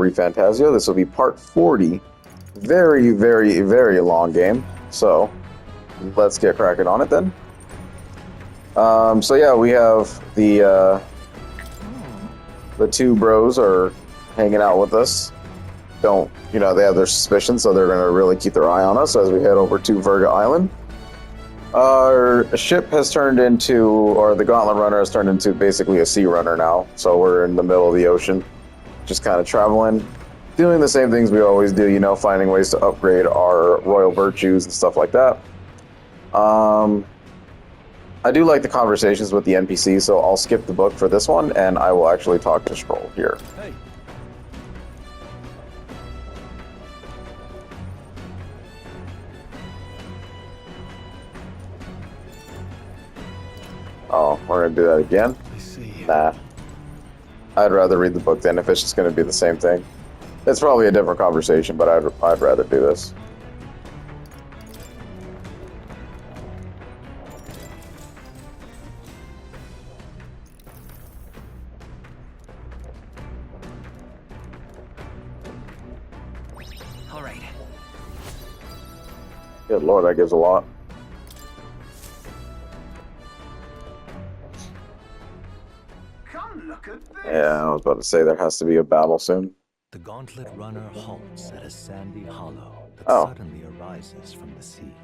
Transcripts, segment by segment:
Refantazio. This will be part 40. Very, very, very long game. So, let's get cracking on it then. So yeah, we have the two bros are hanging out with us. They have their suspicions, so they're going to really keep their eye on us as we head over to Virga Island. Our ship has turned into, or the Gauntlet Runner has turned into basically a sea runner now. So we're in the middle of the ocean, just kind of traveling, doing the same things we always do, finding ways to upgrade our royal virtues and stuff like that. I do like the conversations with the NPCs, so I'll skip the book for this one, and I will actually talk to Stroll here. Hey. Oh, we're gonna do that again? I see. Nah. I'd rather read the book then if it's just gonna be the same thing. It's probably a different conversation, but I'd rather do this. All right. Good lord, that gives a lot. Come look at this. Yeah, I was about to say there has to be a battle soon. The Gauntlet Runner halts at a sandy hollow that suddenly arises from the sea.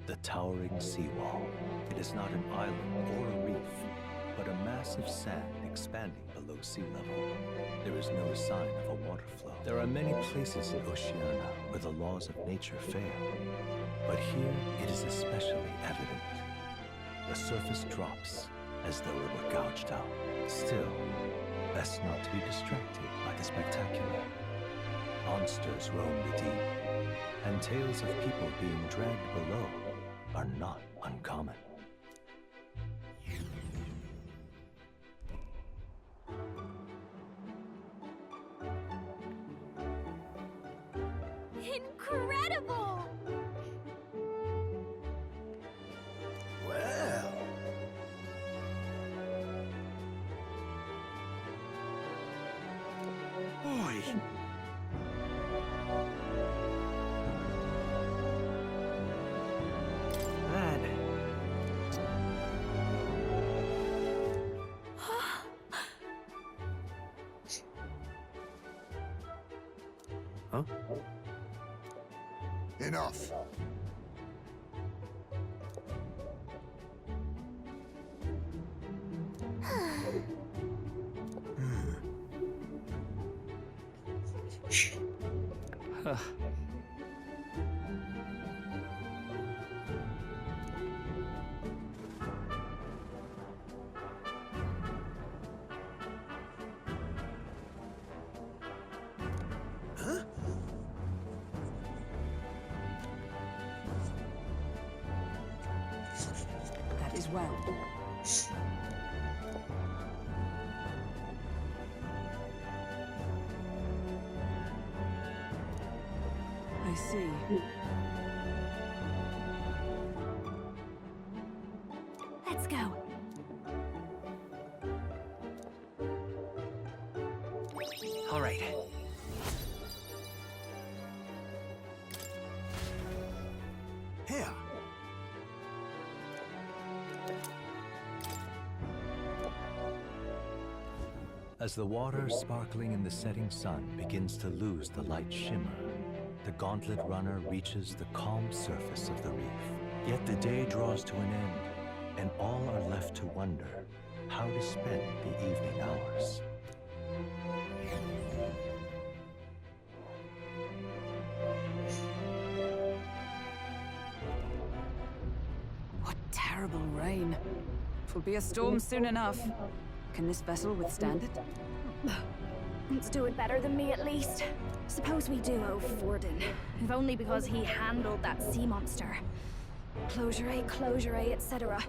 The towering seawall. It is not an island or a reef, but a mass of sand expanding below sea level. There is no sign of a water flow. There are many places in Oceania where the laws of nature fail, but here it is especially evident. The surface drops as though it were gouged out. Still, best not to be distracted by the spectacular. Monsters roam the deep, and tales of people being dragged below are not uncommon. Incredible! Well. Oi. Lad. Huh? Enough. That is well. I see. Let's go. All right. Here. As the water sparkling in the setting sun begins to lose the light shimmer, the Gauntlet Runner reaches the calm surface of the reef. Yet the day draws to an end, and all are left to wonder how to spend the evening hours. What terrible rain. Twill be a storm soon enough. Can this vessel withstand it? It's doing better than me, at least. Suppose we do owe Forden, if only because he handled that sea monster. Closure, etc.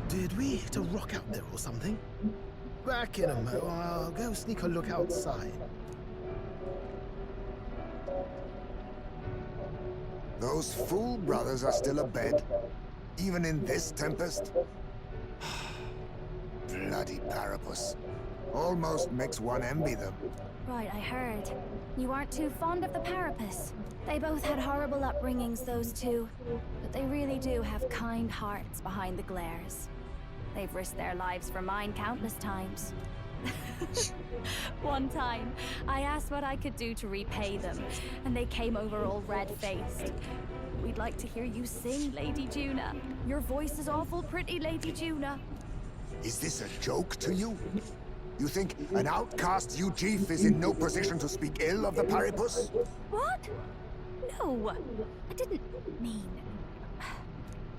Did we hit a rock out there or something? Back in a mo. I'll go sneak a look outside. Those fool brothers are still abed, even in this tempest. Bloody Parapus. Almost makes one envy them. Right, I heard. You aren't too fond of the Parapus. They both had horrible upbringings, those two. But they really do have kind hearts behind the glares. They've risked their lives for mine countless times. One time, I asked what I could do to repay them, and they came over all red-faced. We'd like to hear you sing, Lady Juna. Your voice is awful pretty, Lady Juna. Is this a joke to you? You think an outcast Uchief is in no position to speak ill of the Paripus? What? No, I didn't mean...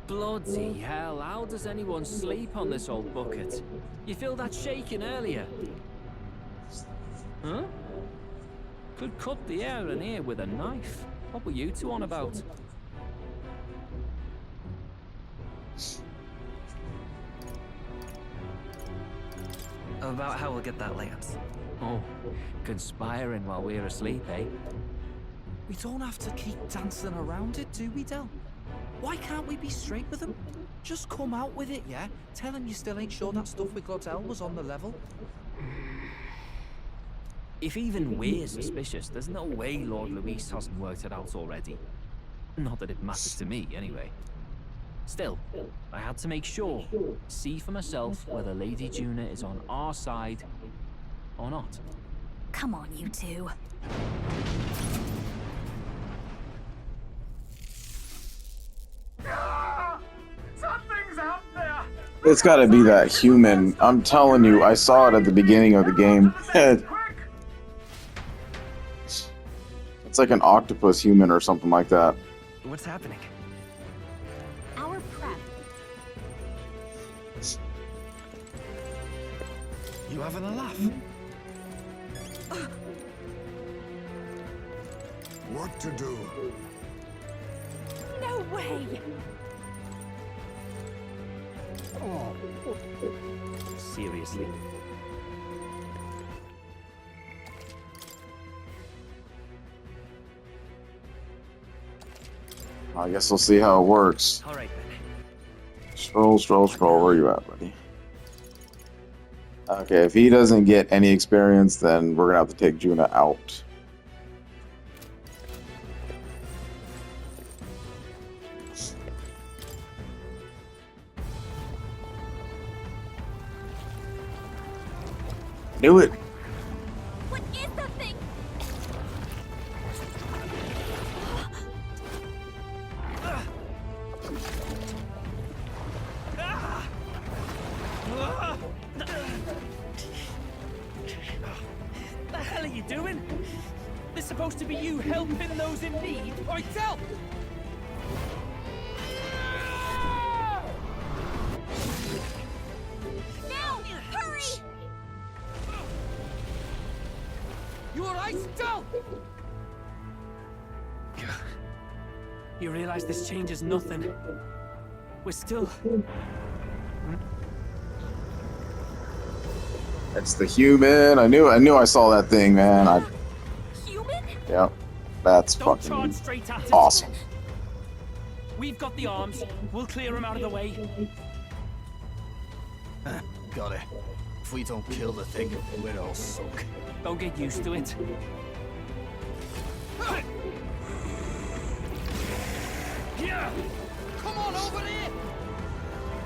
Bloody hell, how does anyone sleep on this old bucket? You feel that shaking earlier? Huh? Could cut the air in here with a knife. What were you two on about? About how we'll get that lance. Oh, conspiring while we're asleep, eh? We don't have to keep dancing around it, do we, Del? Why can't we be straight with him? Just come out with it, yeah? Tell him you still ain't sure that stuff with Glottel was on the level. If even we're suspicious, there's no way Lord Luis hasn't worked it out already. Not that it matters to me, anyway. Still, I had to make sure, see for myself whether Lady Juna is on our side or not. Come on, you two. Something's out there! It's gotta be that human. I'm telling you, I saw it at the beginning of the game. It's like an octopus human or something like that. What's happening? Our prep. You having a laugh? What to do? No way! Seriously. I guess we'll see how it works. All right, then. Scroll, scroll, scroll. Where you at, buddy? Okay, if he doesn't get any experience, then we're gonna have to take Juna out. Do it. What is that thing? The hell are you doing? This is supposed to be you helping those in need. Right, Del! Now! Hurry! You alright, Del? You realize this changes nothing. We're still... It's the human. I knew I saw that thing, man. Human? Yep. That's Don't fucking charge straight at it. awesome. We've got the arms. We'll clear him out of the way. Got it. If we don't kill the thing, we're all sunk. Don't get used to it. Yeah! Come on over here!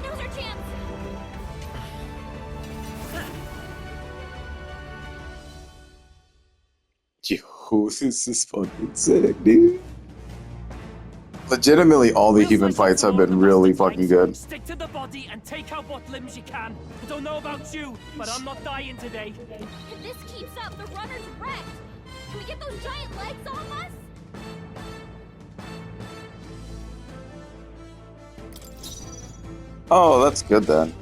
Now's our chance! Yo, this is fucking sick, dude. Legitimately, all the human fights have been really fucking good. Stick to the body and take out what limbs you can. I don't know about you, but I'm not dying today. If this keeps up, the runner's wrecked! Can we get those giant legs off us? Oh, that's good then.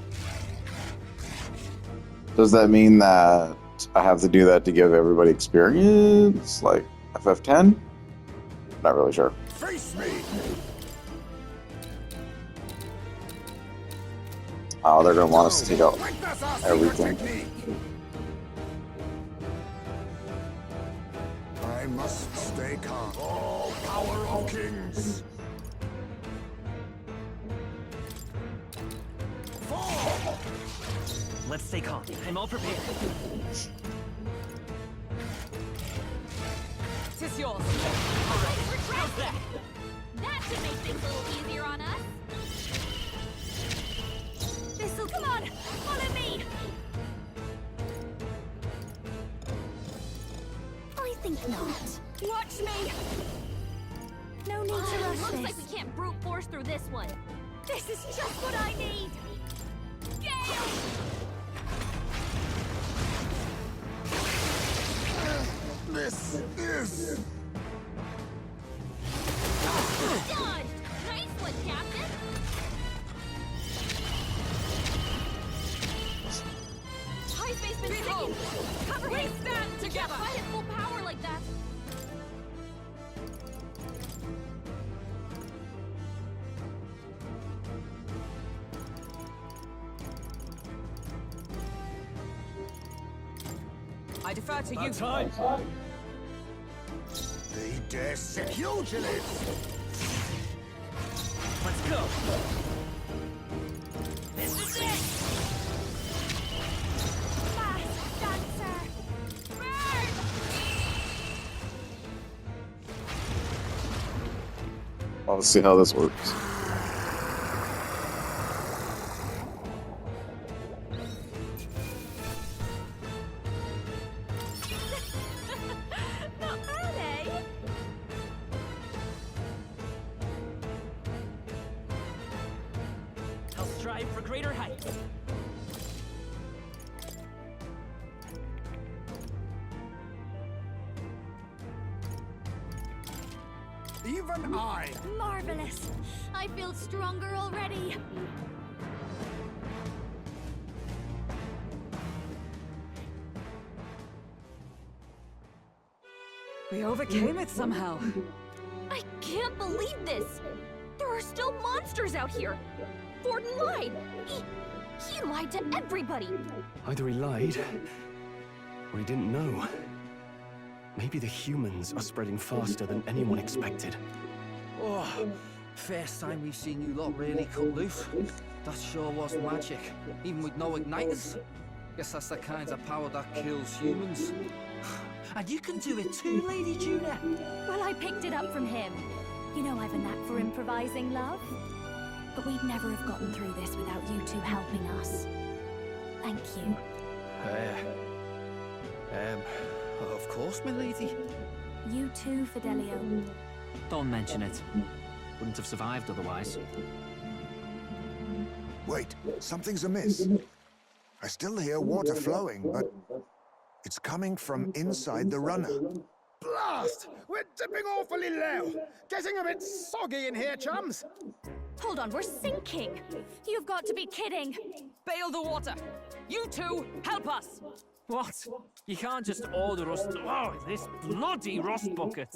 Does that mean that I have to do that to give everybody experience? Like FF10? Not really sure. Face me! Oh, they're gonna want us to take out Witness our secret everything. technique. I must stay calm. All power of kings. let's stay calm. I'm all prepared. Tis yours. All right, how's that? That should make things a little easier on us. This'll come on! Follow me! I think not. Watch me! No need to rush Looks this. like we can't brute force through this one. This is just what I need! Gale! This is... Done! Nice one, Captain! High space been sticking! Cover him! Stand together! Fight at full power like that! I defer to you. Time. They dare set pugilists! Let's go. This is it! Fast, dancer! Burn! Well, let's see how this works. Not bad, eh? I'll strive for greater heights. Even I! Marvelous! I feel stronger already. We overcame it somehow. I can't believe this! There are still monsters out here! Forden lied! He lied to everybody! Either he lied, or he didn't know. Maybe the humans are spreading faster than anyone expected. Oh, first time we've seen you lot really cut loose. That sure was magic, even with no igniters. Guess that's the kind of power that kills humans. And you can do it too, Lady Juna. Well, I picked it up from him. You know I've a knack for improvising, love. But we'd never have gotten through this without you two helping us. Thank you. Of course, my lady. You too, Fidelio. Don't mention it. Wouldn't have survived otherwise. Wait, something's amiss. I still hear water flowing, but it's coming from inside the runner. Blast! We're dipping awfully low. Getting a bit soggy in here, chums. Hold on, we're sinking. You've got to be kidding. Bail the water. You two, help us. What? You can't just order us. Oh, this bloody rust bucket.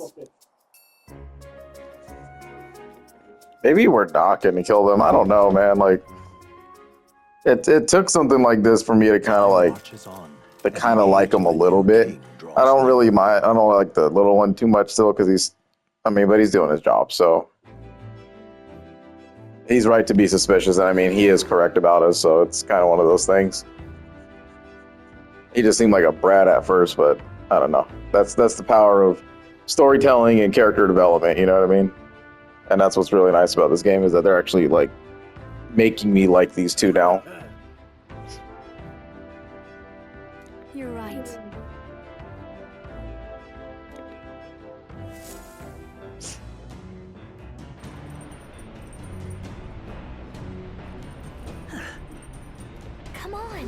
Maybe we're not going to kill them. I don't know, man. Like, it took something like this for me to kind of like him a little bit. I don't really mind. I don't like the little one too much still because but he's doing his job, so he's right to be suspicious. And I mean, he is correct about us, so it's kind of one of those things. He just seemed like a brat at first, but I don't know. That's the power of storytelling and character development. You know what I mean? And that's what's really nice about this game is that they're actually like making me like these two now. You're right. Come on.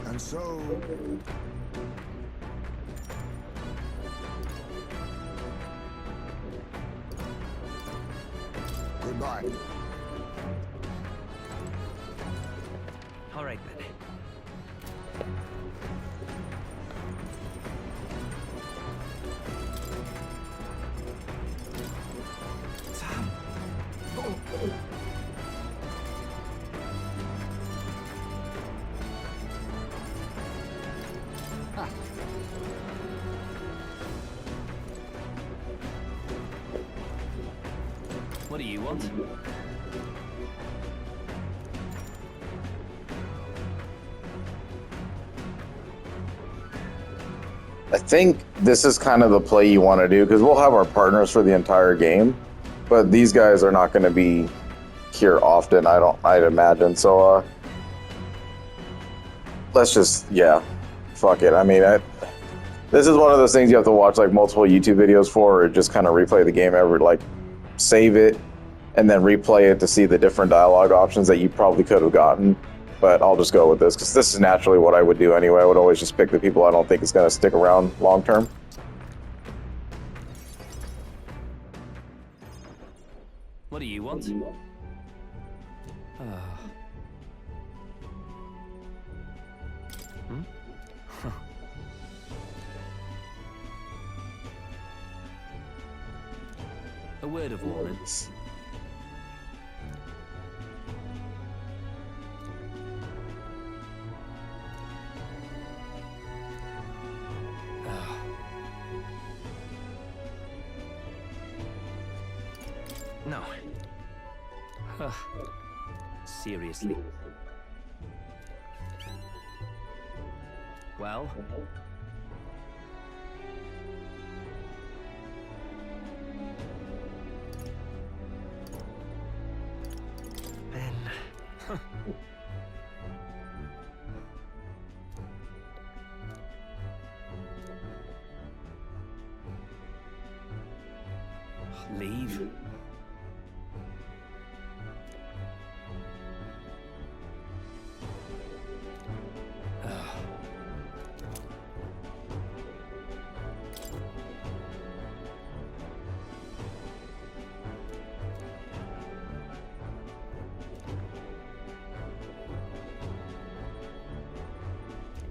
And so... Goodbye. All right, then. What do you want? I think this is kind of the play you want to do, because we'll have our partners for the entire game, but these guys are not going to be here often, I'd imagine. So, let's just, yeah, fuck it. I mean, this is one of those things you have to watch like multiple YouTube videos for, or just kind of replay the game like save it and then replay it to see the different dialogue options that you probably could have gotten. But I'll just go with this, because this is naturally what I would do anyway. I would always just pick the people I don't think is going to stick around long term. What do you want? A word of warning. No. Seriously? Well? Then... Leave?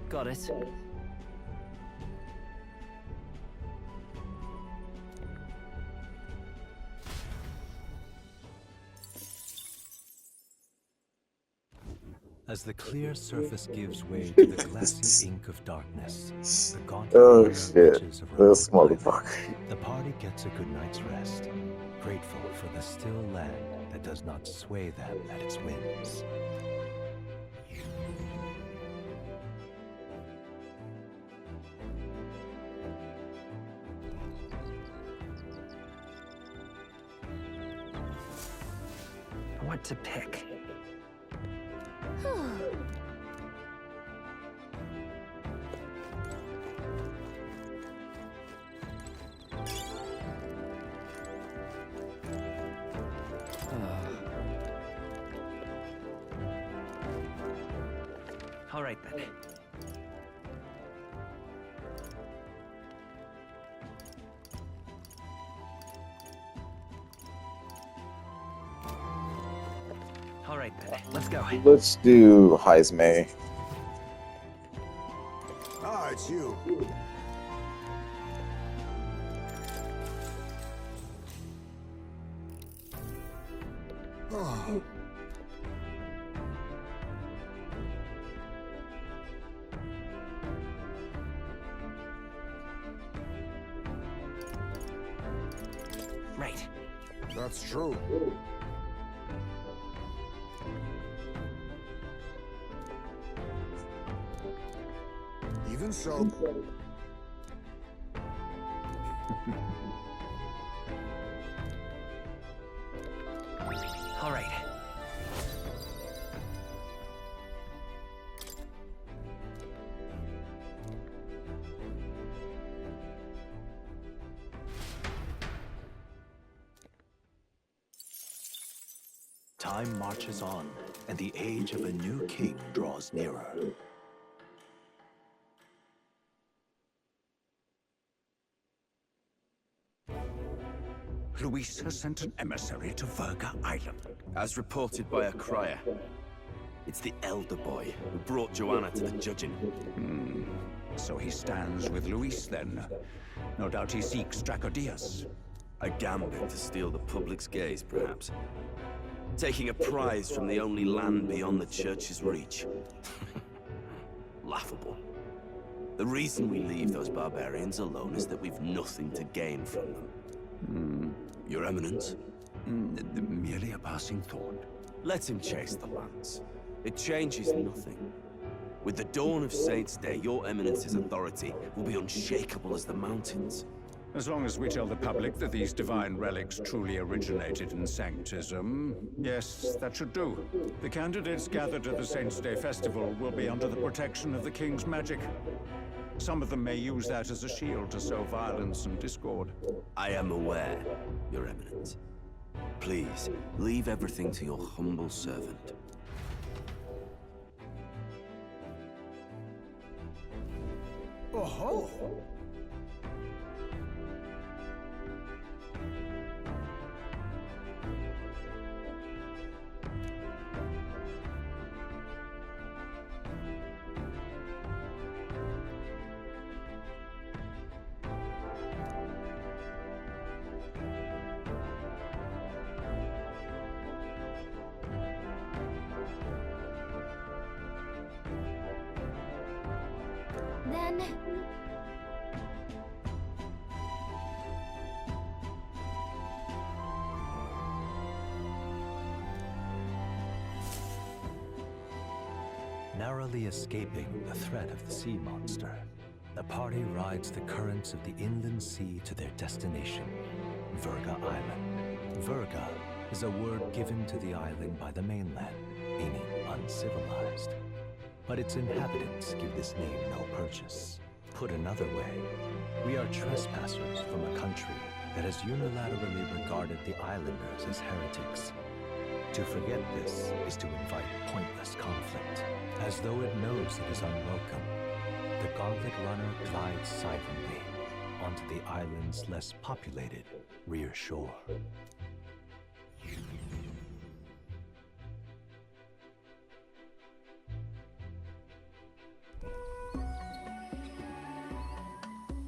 Got it. As the clear surface gives way to the glassy ink of darkness, the gauntlet reaches a this remote motherfucker. island, the party gets a good night's rest, grateful for the still land that does not sway them at its whims. What to pick? All right then. All right then. Let's go. Let's do Heismay. Ah, it's you. Oh. Right. That's true. Even so. All right. Time marches on, and the age of a new king draws nearer. Luis has sent an emissary to Virga Island. As reported by a crier. It's the elder boy who brought Joanna to the judging. So he stands with Luis then. No doubt he seeks Dracodias. A gambit to steal the public's gaze, perhaps. Taking a prize from the only land beyond the church's reach. Laughable. The reason we leave those barbarians alone is that we've nothing to gain from them. Your Eminence, Merely a passing thought. Let him chase the lance. It changes nothing. With the dawn of Saints' Day, your Eminence's authority will be unshakable as the mountains. As long as we tell the public that these divine relics truly originated in Sanctism, yes, that should do. The candidates gathered at the Saints' Day festival will be under the protection of the King's magic. Some of them may use that as a shield to sow violence and discord. I am aware, Your Eminence. Please, leave everything to your humble servant. Oh-ho! Then... Narrowly escaping the threat of the sea monster, the party rides the currents of the inland sea to their destination, Virga Island. Virga is a word given to the island by the mainland, meaning uncivilized. But its inhabitants give this name no purchase. Put another way, we are trespassers from a country that has unilaterally regarded the islanders as heretics. To forget this is to invite pointless conflict. As though it knows it is unwelcome, the Gauntlet Runner glides silently onto the island's less populated rear shore.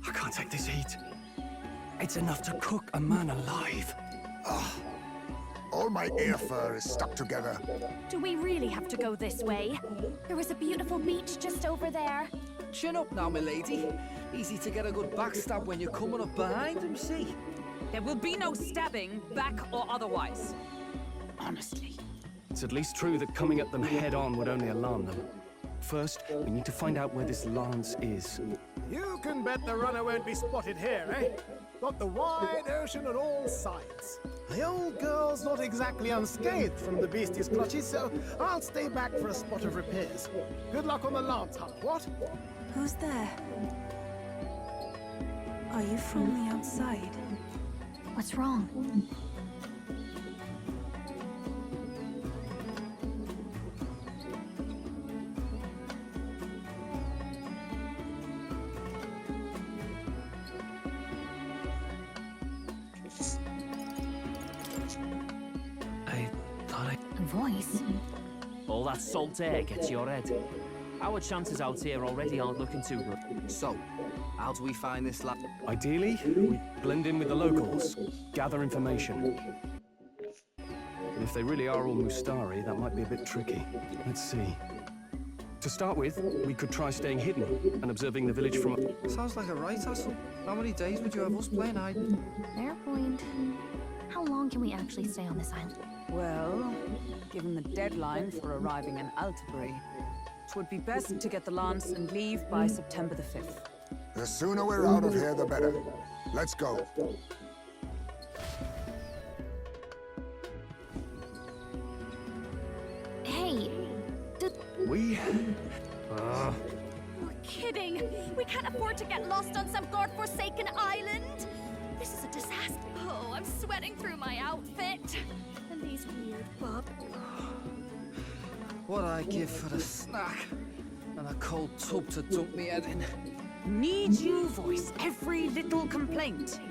I can't take this heat. It's enough to cook a man alive. All my ear fur is stuck together. Do we really have to go this way? There was a beautiful beach just over there. Chin up now, milady. Easy to get a good backstab when you're coming up behind him, see? There will be no stabbing, back or otherwise. Honestly. It's at least true that coming at them head-on would only alarm them. First, we need to find out where this lance is. You can bet the runner won't be spotted here, eh? Got the wide ocean on all sides. The old girl's not exactly unscathed from the beastie's clutches, so I'll stay back for a spot of repairs. Good luck on the lance hunt, what? Who's there? Are you from the outside? What's wrong? A voice? All that salt air gets your head. Our chances out here already aren't looking too good. So, how do we find this lad? Ideally, we blend in with the locals, gather information. And if they really are all Mustari, that might be a bit tricky. Let's see. To start with, we could try staying hidden and observing the village from... Sounds like a right hustle. How many days would you have us playing hide? Fair point. How long can we actually stay on this island? Well, given the deadline for arriving in Altabury, it would be best to get the lance and leave by September the 5th. The sooner we're out of here, the better. Let's go. Hey, We... We're kidding! We can't afford to get lost on some godforsaken island! This is a disaster. Oh, I'm sweating through my outfit. And these weird bubs. What I give for a snack and a cold tub to dump me head in. Need you voice every little complaint?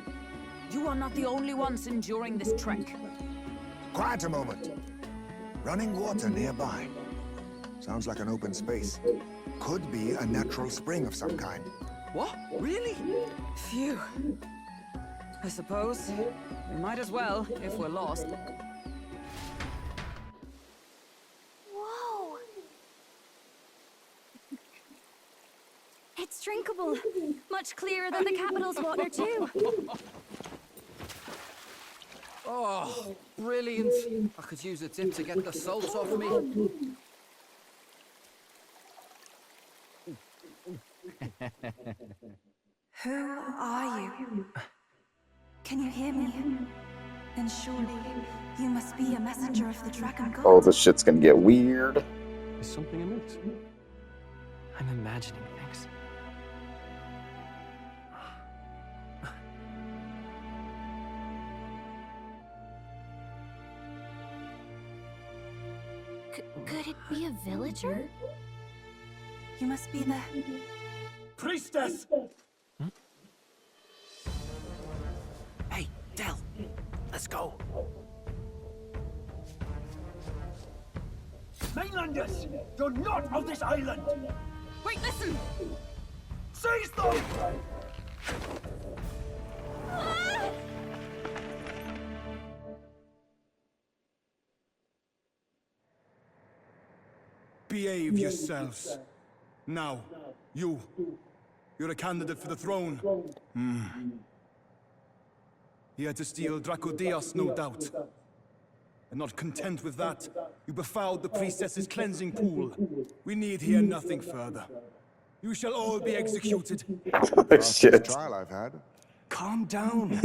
You are not the only ones enduring this trek. Quiet a moment. Running water nearby. Sounds like an open space. Could be a natural spring of some kind. What? Really? Phew. I suppose we might as well if we're lost. Whoa! It's drinkable. Much clearer than the capital's water, too. Oh, brilliant. I could use a dip to get the salt off me. Who are you? Can you hear me? Then surely you must be a messenger of the Dragon God. Oh, this shit's gonna get weird. Is something amiss? I'm imagining things. Could it be a villager? You must be the... Priestess! Hey, Del, let's go. Mainlanders! You're not of this island! Wait, listen! Seize them! Behave yourselves. Now, you're a candidate for the throne. He had to steal Dracodios, no doubt. And not content with that, you befouled the priestess's cleansing pool. We need hear nothing further. You shall all be executed. Shit. Trial I've had. Calm down.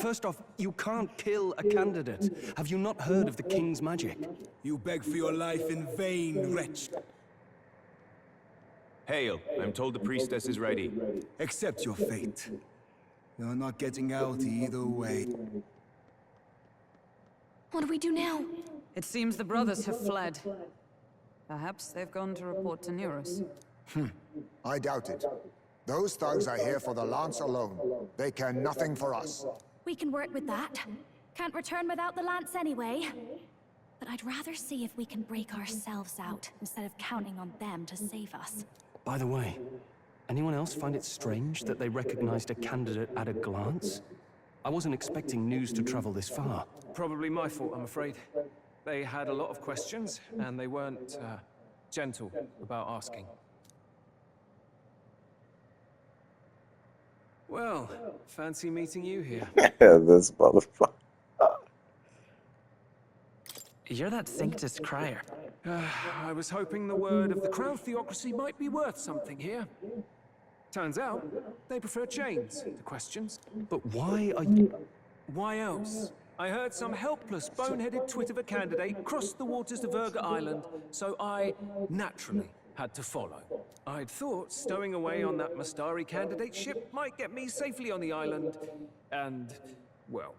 First off, you can't kill a candidate. Have you not heard of the king's magic? You beg for your life in vain, wretch. Hail, I'm told the priestess is ready. Accept your fate. You're not getting out either way. What do we do now? It seems the brothers have fled. Perhaps they've gone to report to Neros. I doubt it. Those thugs are here for the lance alone. They care nothing for us. We can work with that. Can't return without the lance anyway. But I'd rather see if we can break ourselves out, instead of counting on them to save us. By the way, anyone else find it strange that they recognized a candidate at a glance? I wasn't expecting news to travel this far. Probably my fault, I'm afraid. They had a lot of questions, and they weren't gentle about asking. Well, fancy meeting you here. This motherfucker. You're that Sanctus crier. I was hoping the word of the Crown Theocracy might be worth something here. Turns out, they prefer chains to questions. But why are you... Why else? I heard some helpless, boneheaded twit of a candidate crossed the waters of Virga Island, so I, naturally, had to follow. I'd thought stowing away on that Mastari candidate ship might get me safely on the island, and, well...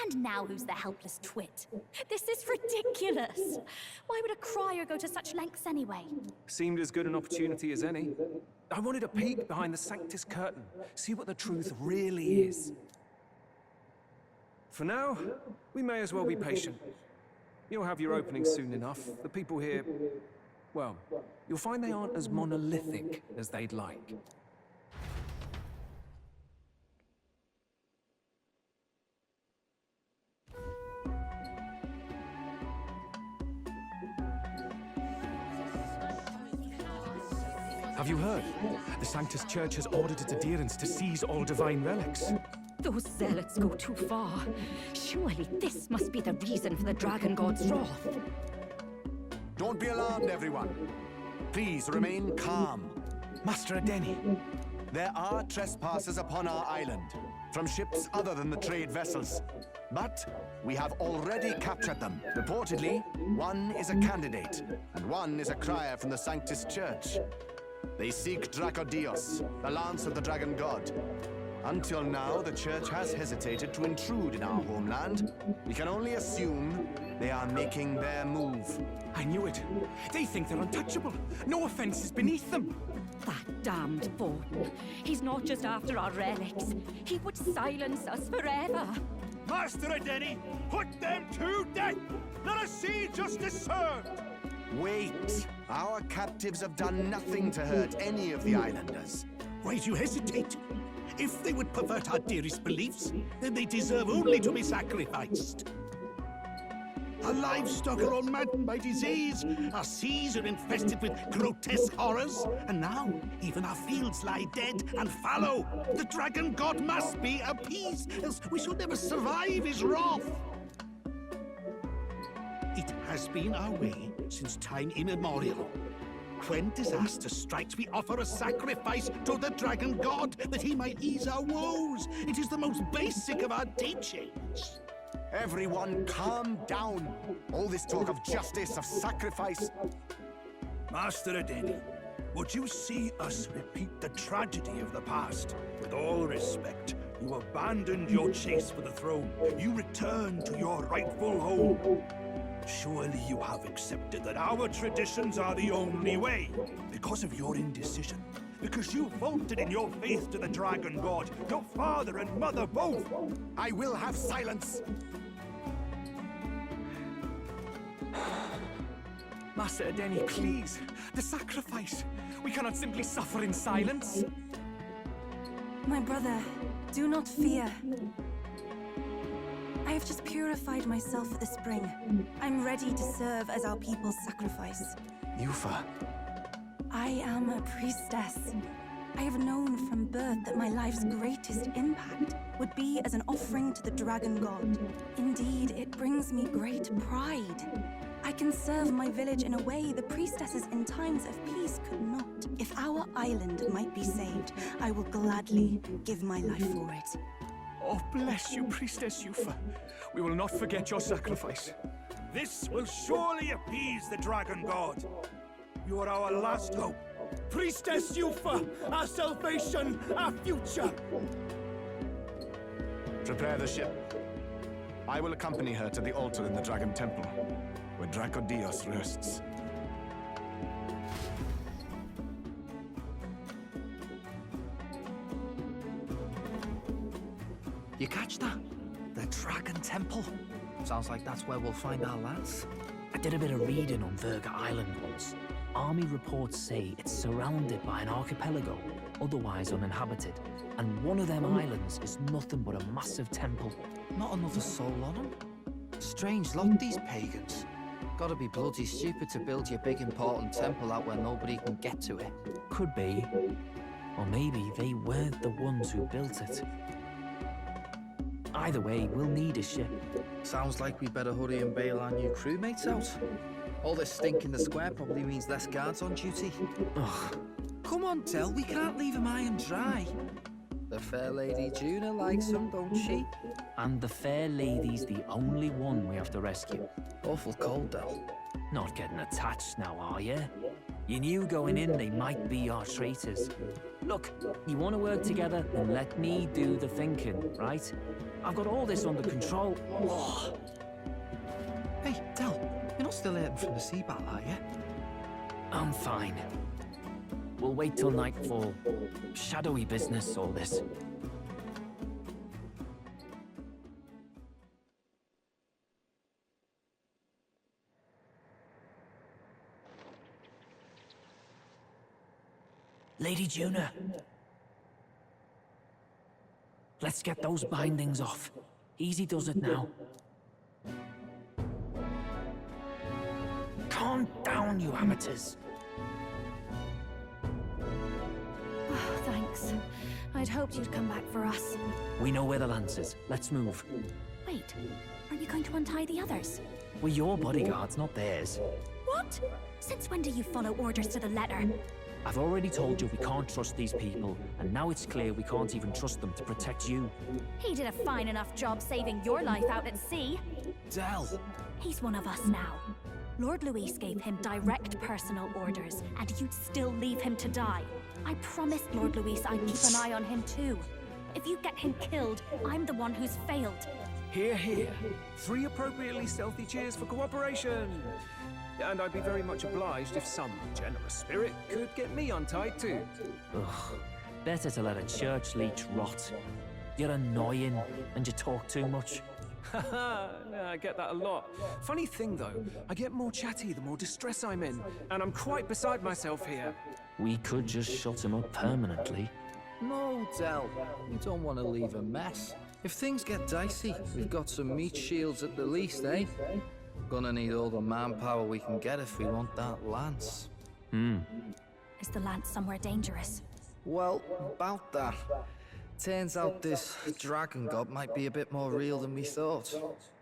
And now who's the helpless twit? This is ridiculous! Why would a crier go to such lengths anyway? Seemed as good an opportunity as any. I wanted a peek behind the Sanctus curtain, see what the truth really is. For now, we may as well be patient. You'll have your opening soon enough. The people here, well, you'll find they aren't as monolithic as they'd like. Have you heard? The Sanctus Church has ordered its adherents to seize all divine relics. Those zealots go too far. Surely this must be the reason for the Dragon God's wrath. Don't be alarmed, everyone. Please remain calm. Master Adeni. There are trespassers upon our island, from ships other than the trade vessels. But we have already captured them. Reportedly, one is a candidate, and one is a crier from the Sanctus Church. They seek Dracodios, the lance of the Dragon God. Until now, the Church has hesitated to intrude in our homeland. We can only assume they are making their move. I knew it. They think they're untouchable. No offense is beneath them. That damned Borden. He's not just after our relics. He would silence us forever. Master Adeni, put them to death! Let us see justice served! Wait! Our captives have done nothing to hurt any of the islanders. Why do you hesitate? If they would pervert our dearest beliefs, then they deserve only to be sacrificed. Our livestock are all maddened by disease. Our seas are infested with grotesque horrors. And now, even our fields lie dead and fallow. The dragon god must be appeased, else we shall never survive his wrath. It has been our way since time immemorial. When disaster strikes, we offer a sacrifice to the dragon god that he might ease our woes. It is the most basic of our teachings. Everyone calm down. All this talk of justice, of sacrifice. Master Adeni, would you see us repeat the tragedy of the past? With all respect, you abandoned your chase for the throne. You returned to your rightful home. Surely you have accepted that our traditions are the only way. Because of your indecision. Because you faltered in your faith to the dragon god. Your father and mother both. I will have silence. Master Adeni, please. The sacrifice. We cannot simply suffer in silence. My brother, do not fear. I have just purified myself for the spring. I'm ready to serve as our people's sacrifice. Yufa. I am a priestess. I have known from birth that my life's greatest impact would be as an offering to the dragon god. Indeed, it brings me great pride. I can serve my village in a way the priestesses in times of peace could not. If our island might be saved, I will gladly give my life for it. Oh, bless you, Priestess Yufa. We will not forget your sacrifice. This will surely appease the dragon god. You are our last hope. Priestess Yufa, our salvation, our future. Prepare the ship. I will accompany her to the altar in the Dragon Temple, where Dracodios rests. You catch that? The Dragon Temple. Sounds like that's where we'll find our lads. I did a bit of reading on Virga Island once. Army reports say it's surrounded by an archipelago, otherwise uninhabited. And one of them islands is nothing but a massive temple. Not another soul on them. Strange lot, these pagans. Gotta be bloody stupid to build your big important temple out where nobody can get to it. Could be. Or maybe they weren't the ones who built it. Either way, we'll need a ship. Sounds like we better hurry and bail our new crewmates out. All this stink in the square probably means less guards on duty. Ugh. Come on, Del, we can't leave him high and dry. The fair lady Juna likes him, don't she? And the fair lady's the only one we have to rescue. Awful cold, Del. Not getting attached now, are you? You knew going in they might be our traitors. Look, you want to work together, then let me do the thinking, right? I've got all this under control. Oh. Hey, Del, you're not still hurting from the sea battle, are you? I'm fine. We'll wait till nightfall. Shadowy business, all this. Lady Juna. Let's get those bindings off. Easy does it now. Calm down, you amateurs. Oh, thanks. I'd hoped you'd come back for us. We know where the lance is. Let's move. Wait, aren't you going to untie the others? We're your bodyguards, not theirs. What? Since when do you follow orders to the letter? I've already told you we can't trust these people, and now it's clear we can't even trust them to protect you. He did a fine enough job saving your life out at sea. Del! He's one of us now. Lord Luis gave him direct personal orders, and you'd still leave him to die. I promised Lord Luis I'd keep an eye on him too. If you get him killed, I'm the one who's failed. Hear, hear. 3 appropriately stealthy cheers for cooperation. And I'd be very much obliged if some generous spirit could get me untied too. Ugh. Better to let a church leech rot. You're annoying, and you talk too much. Haha, I get that a lot. Funny thing though, I get more chatty the more distress I'm in, and I'm quite beside myself here. We could just shut him up permanently. No, Del. We don't want to leave a mess. If things get dicey, we've got some meat shields at the least, eh? Gonna need all the manpower we can get if we want that lance. Is the lance somewhere dangerous? Well, about that. Turns out this dragon god might be a bit more real than we thought,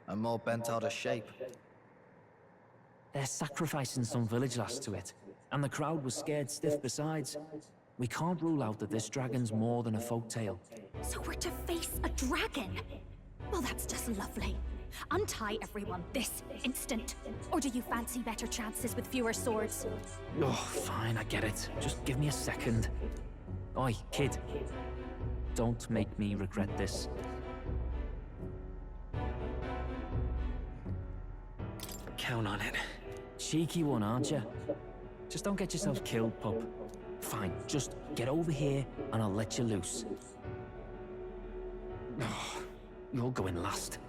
and more bent out of shape. They're sacrificing some village lass to it, and the crowd was scared stiff besides. We can't rule out that this dragon's more than a folktale. So we're to face a dragon? Well, that's just lovely. Untie everyone this instant. Or do you fancy better chances with fewer swords? Oh, fine, I get it. Just give me a second. Oi, kid. Don't make me regret this. Count on it. Cheeky one, aren't you? Just don't get yourself killed, pup. Fine, just get over here and I'll let you loose. Oh, you're going last.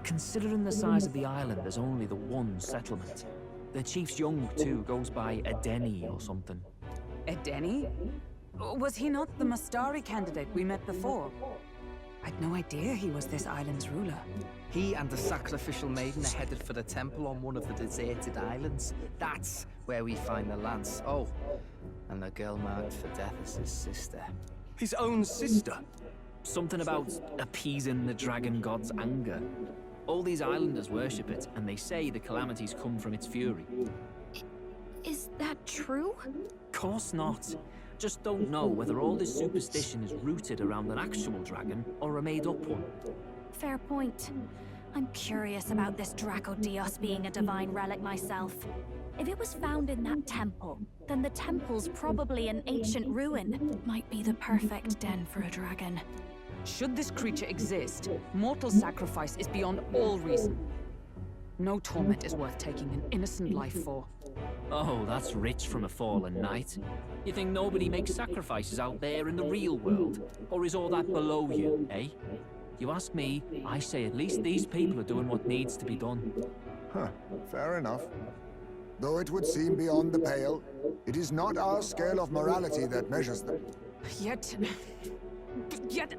Considering the size of the island, there's only the one settlement. The chief's young, too, goes by Edeni or something. Edeni? Was he not the Mastari candidate we met before? I'd no idea he was this island's ruler. He and the sacrificial maiden are headed for the temple on one of the deserted islands. That's where we find the lance. Oh, and the girl marked for death is his sister. His own sister? Something about appeasing the dragon god's anger. All these islanders worship it, and they say the calamities come from its fury. Is that true? Course not. Just don't know whether all this superstition is rooted around an actual dragon or a made-up one. Fair point. I'm curious about this Dracodios being a divine relic myself. If it was found in that temple, then the temple's probably an ancient ruin. Might be the perfect den for a dragon. Should this creature exist, mortal sacrifice is beyond all reason. No torment is worth taking an innocent life for. Oh, that's rich from a fallen knight. You think nobody makes sacrifices out there in the real world? Or is all that below you, eh? You ask me, I say at least these people are doing what needs to be done. Huh, fair enough. Though it would seem beyond the pale, it is not our scale of morality that measures them. Yet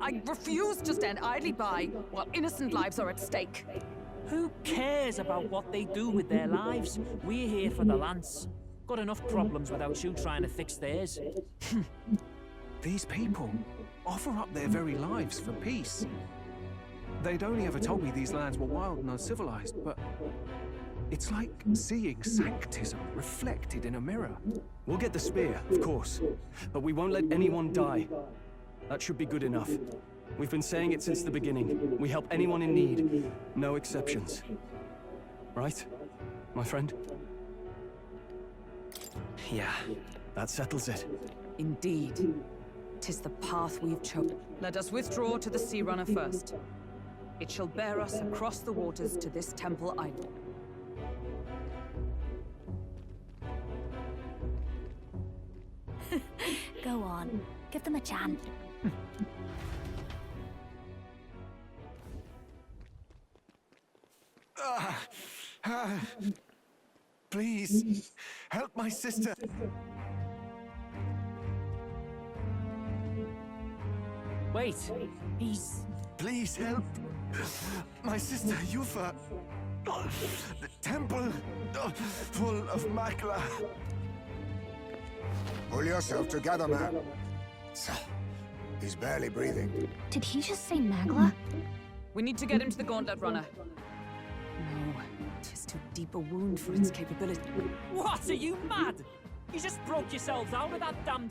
I refuse to stand idly by while innocent lives are at stake. Who cares about what they do with their lives? We're here for the lance. Got enough problems without you trying to fix theirs. These people offer up their very lives for peace. They'd only ever told me these lands were wild and uncivilized, but it's like seeing sanctism reflected in a mirror. We'll get the spear, of course, but we won't let anyone die. That should be good enough. We've been saying it since the beginning. We help anyone in need. No exceptions. Right, my friend? Yeah, that settles it. Indeed. 'Tis the path we've chosen. Let us withdraw to the Sea Runner first. It shall bear us across the waters to this temple island. Go on. Give them a chance. Please, help my sister. Wait, he's... Please help. My sister, Yufa. The temple full of Makla. Pull yourself together, man. He's barely breathing. Did he just say Magla? We need to get him to the Gauntlet Runner. No, 'tis too deep a wound for its capability. What? Are you mad? You just broke yourselves out of that damn...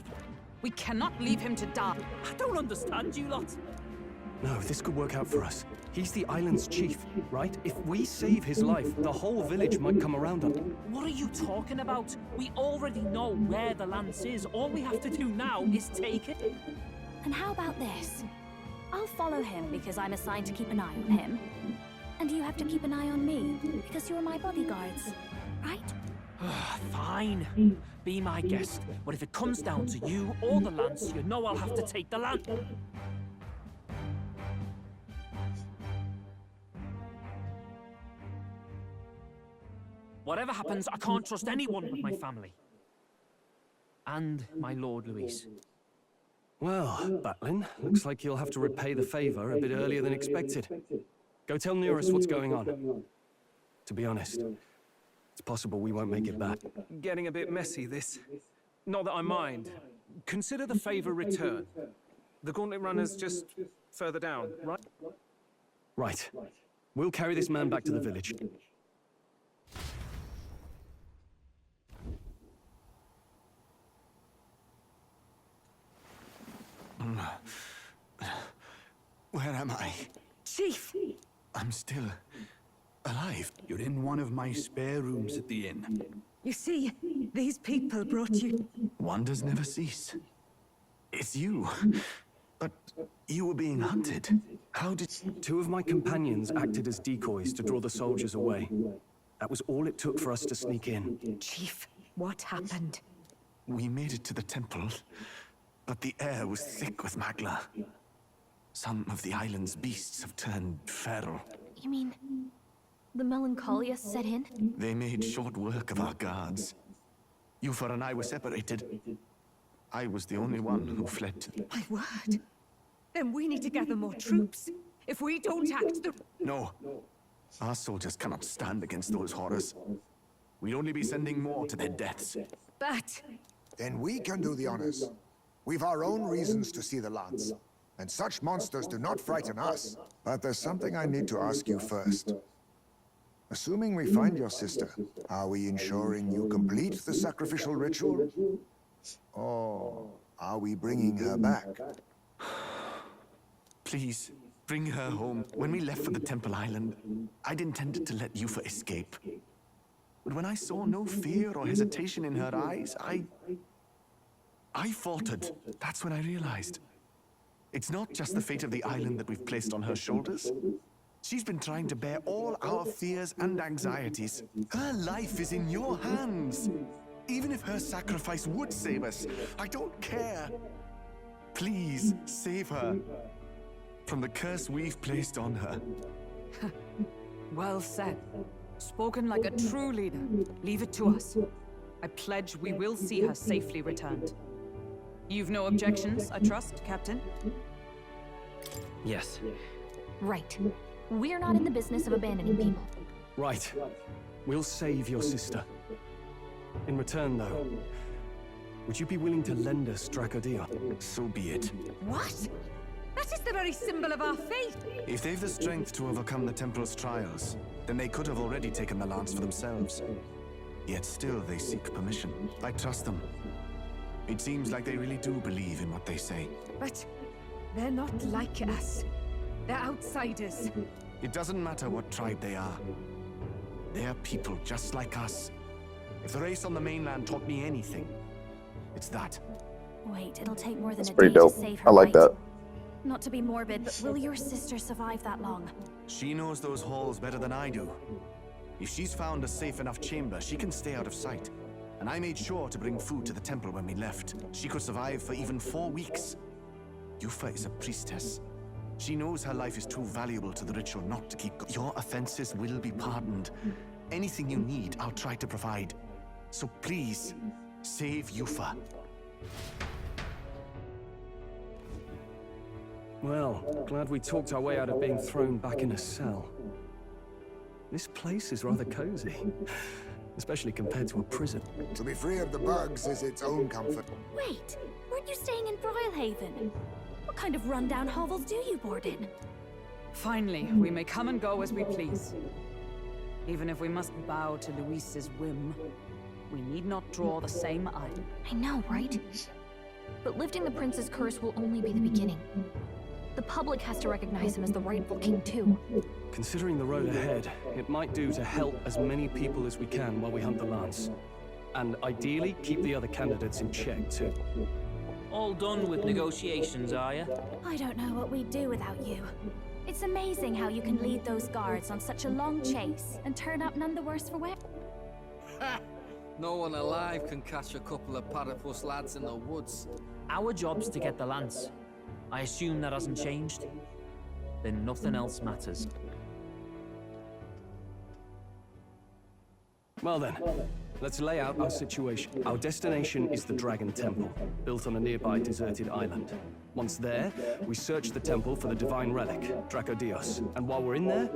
We cannot leave him to die. I don't understand you lot. No, this could work out for us. He's the island's chief, right? If we save his life, the whole village might come around him. What are you talking about? We already know where the lance is. All we have to do now is take it. And how about this? I'll follow him because I'm assigned to keep an eye on him. And you have to keep an eye on me because you're my bodyguards, right? Fine. Be my guest. But if it comes down to you or the lance, you know I'll have to take the lance. Whatever happens, I can't trust anyone with my family. And my Lord Luis. Well, Batlin, looks like you'll have to repay the favor a bit earlier than expected. Go tell Nearest what's going on. To be honest, it's possible we won't make it back. Getting a bit messy, this. Not that I mind. Consider the favor returned. The Gauntlet Runner's just further down, right? Right. We'll carry this man back to the village. Where am I? Chief! I'm still alive. You're in one of my spare rooms at the inn. You see, these people brought you. Wonders never cease. It's you. But you were being hunted. How did... Two of my companions acted as decoys to draw the soldiers away. That was all it took for us to sneak in. Chief, what happened? We made it to the temple, but the air was thick with magla. Some of the island's beasts have turned feral. You mean the melancholia set in? They made short work of our guards. Yufa and I were separated. I was the only one who fled. My word. Then we need to gather more troops. If we don't act, the... No. Our soldiers cannot stand against those horrors. We'd only be sending more to their deaths. But... Then we can do the honors. We've our own reasons to see the lands. And such monsters do not frighten us. But there's something I need to ask you first. Assuming we find your sister, are we ensuring you complete the sacrificial ritual? Or are we bringing her back? Please, bring her home. When we left for the Temple Island, I'd intended to let Yufa escape. But when I saw no fear or hesitation in her eyes, I faltered. That's when I realized. It's not just the fate of the island that we've placed on her shoulders. She's been trying to bear all our fears and anxieties. Her life is in your hands. Even if her sacrifice would save us, I don't care. Please, save her from the curse we've placed on her. Well said. Spoken like a true leader. Leave it to us. I pledge we will see her safely returned. You've no objections, I trust, Captain? Yes. Right. We're not in the business of abandoning people. Right. We'll save your sister. In return, though, would you be willing to lend us Dracodia? So be it. What? That is the very symbol of our faith! If they've the strength to overcome the Temple's trials, then they could have already taken the lance for themselves. Yet still they seek permission. I trust them. It seems like they really do believe in what they say. But they're not like us. They're outsiders. It doesn't matter what tribe they are. They're people just like us. If the race on the mainland taught me anything, it's that. Wait, it'll take more than That's a pretty day dope. to save her, I like right? that. Not to be morbid, but will your sister survive that long? She knows those halls better than I do. If she's found a safe enough chamber, she can stay out of sight. And I made sure to bring food to the temple when we left. She could survive for even 4 weeks. Yufa is a priestess. She knows her life is too valuable to the ritual not to keep Your offenses will be pardoned. Anything you need, I'll try to provide. So please, save Yufa. Well, glad we talked our way out of being thrown back in a cell. This place is rather cozy, especially compared to a prison. To be free of the bugs is its own comfort. Wait, weren't you staying in Broilhaven? What kind of rundown hovels do you board in? Finally, we may come and go as we please. Even if we must bow to Luis's whim, we need not draw the same eye. I know, right? But lifting the prince's curse will only be the beginning. The public has to recognize him as the rightful king, too. Considering the road ahead, it might do to help as many people as we can while we hunt the lance. And ideally, keep the other candidates in check, too. All done with negotiations, are you? I don't know what we'd do without you. It's amazing how you can lead those guards on such a long chase and turn up none the worse for wear. No one alive can catch a couple of platypus lads in the woods. Our job's to get the lance. I assume that hasn't changed? Then nothing else matters. Well then, Let's lay out our situation. Our destination is the Dragon Temple, built on a nearby deserted island. Once there, we search the temple for the divine relic, Dracodios. And while we're in there,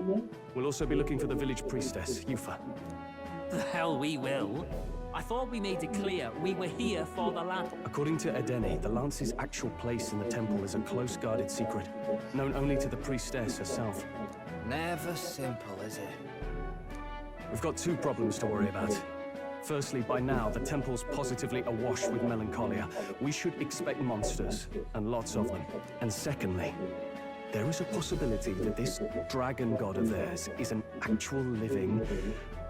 we'll also be looking for the village priestess, Yufa. The hell we will. I thought we made it clear we were here for the lance. According to Edeni, the lance's actual place in the temple is a close-guarded secret, known only to the priestess herself. Never simple, is it? We've got two problems to worry about. Firstly, by now, the temple's positively awash with melancholia. We should expect monsters, and lots of them. And secondly, there is a possibility that this dragon god of theirs is an actual living,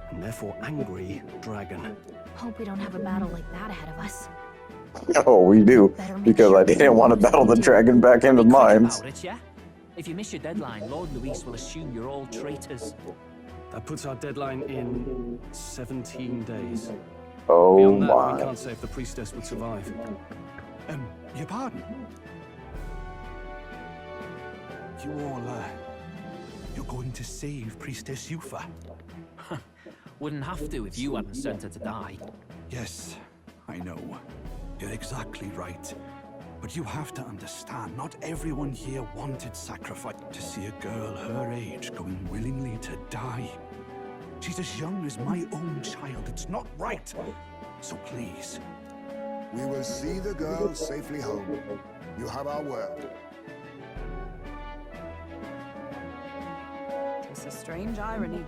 and therefore angry, dragon. Hope we don't have a battle like that ahead of us. Oh, we do, because I didn't want to battle the dragon back into mines. About it, yeah? If you miss your deadline, Lord Luis will assume you're all traitors. That puts our deadline in 17 days. Oh Beyond that, my. we can't say if the priestess would survive. Your pardon? You all, you're going to save Priestess Yufa? Wouldn't have to if you hadn't sent her to die. Yes, I know. You're exactly right. But you have to understand, not everyone here wanted sacrifice. To see a girl her age going willingly to die. She's as young as my own child. It's not right. So please. We will see the girl safely home. You have our word. It's a strange irony.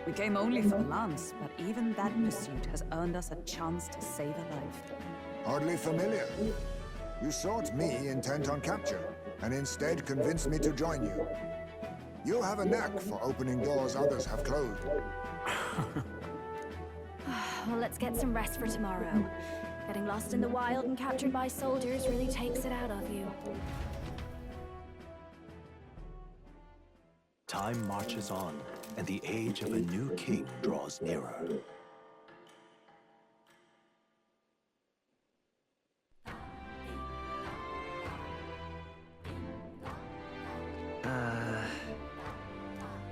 We came only for the lance, but even that pursuit has earned us a chance to save a life. Hardly familiar. You sought me intent on capture, and instead convinced me to join you. You have a knack for opening doors others have closed. Well, let's get some rest for tomorrow. Getting lost in the wild and captured by soldiers really takes it out of you. Time marches on, and the age of a new king draws nearer.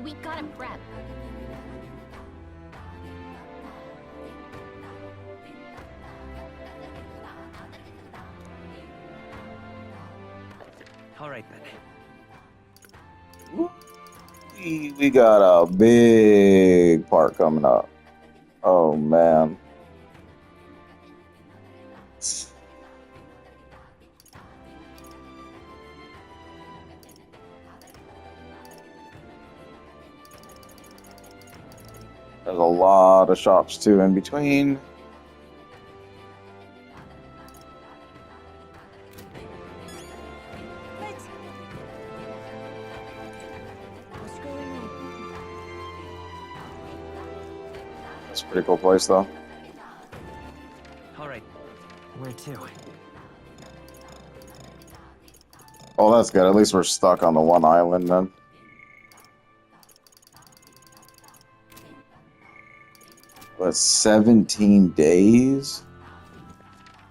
We gotta prep. All right, then. We got a big part coming up. Oh man. There's a lot of shops too in between. It's a pretty cool place though. All right. Where to? Oh, that's good. At least we're stuck on the one island then. But 17 days?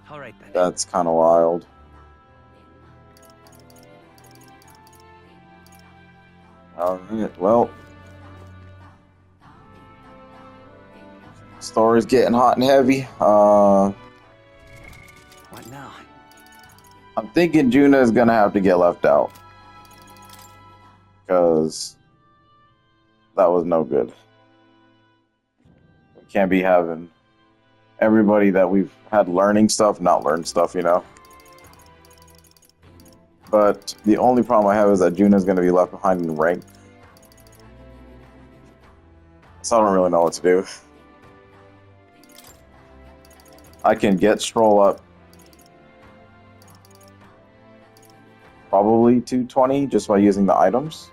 All right, then. That's kind of wild. Alright, well. Story's getting hot and heavy. What now? I'm thinking Juna is gonna have to get left out. Because that was no good. We can't be having everybody that we've had learning stuff not learn stuff, you know? But the only problem I have is that Juna's gonna be left behind in rank. So I don't really know what to do. I can get Stroll up probably 220 just by using the items.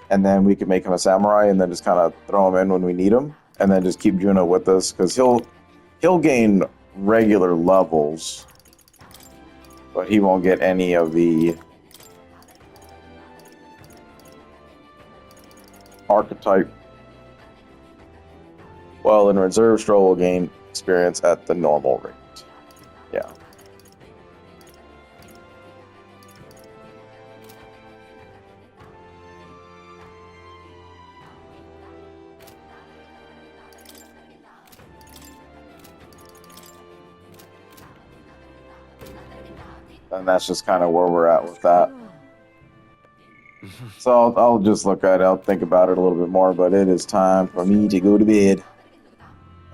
And then we can make him a samurai and then just kind of throw him in when we need him. And then just keep Juna with us because he'll gain regular levels. But he won't get any of the archetype. Well, in reserve, Stroll will gain experience at the normal rate. Yeah. And that's just kind of where we're at with that. So I'll just look at it, I'll think about it a little bit more, but it is time for me to go to bed.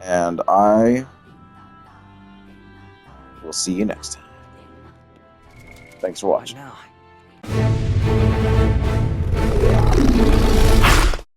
And I will see you next time. Thanks for watching. Now,